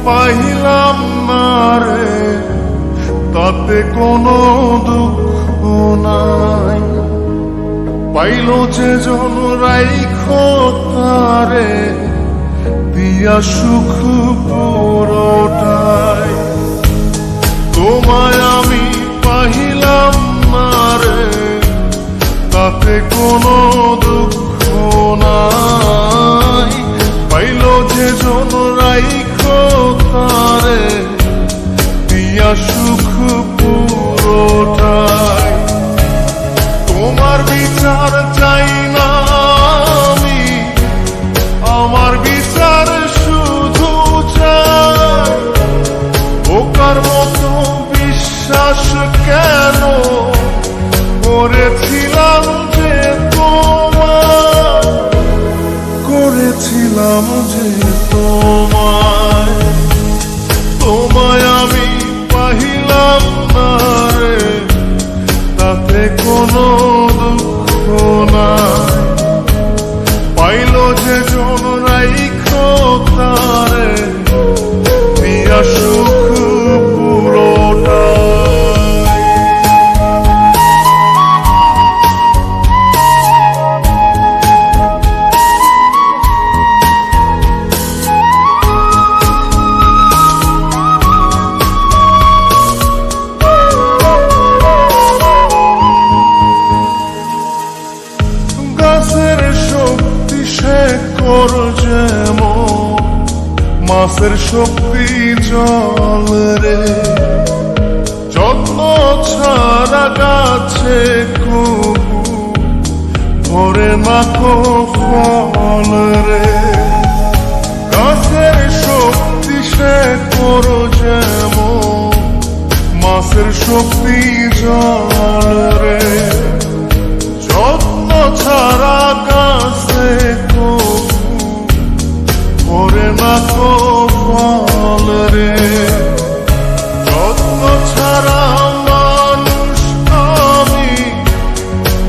পাইলাম না রে, তাতে কোনো দুঃখ নাই। পাইল যে জন রাইখো তারে, দিয়া সুখ পুরোটাই। তোমায় আমি পাইলাম না রে, তাতে কোনো দুঃখ নাই। পাইল যে জন রাইখো তারে, দিয়া সুখ পুরোটাই। তোমার বিচার চাই না আমি, আমার বিচার শুধু চাই। বোকার মতো বিশ্বাস কেন করেছিলাম যে তোমায়, করেছিলাম যে তোমায়। তোমায় আমি পাইলাম না রে, তাতে কোনো দুঃখ নাই। পাইল যে জন রাইখো তারে, দিয়া সুখ পুরোটাই। গাছের শক্তি শেকড় যেমন, মাছের শক্তি জল রে। যত্ন ছাড়া গাছে কবু ধরে না কো ফল রে। গাছের শক্তি শেকড় যেমন, মাছের শক্তি জল রে। যত্ন ছাড়া গাছে কবু ধরে না কো ফল রে। যত্ন ছাড়া মানুষ আমি,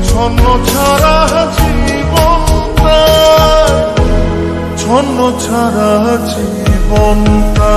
ছন্ন ছাড়া জীবনটা, ছন্ন ছাড়া জীবনটা।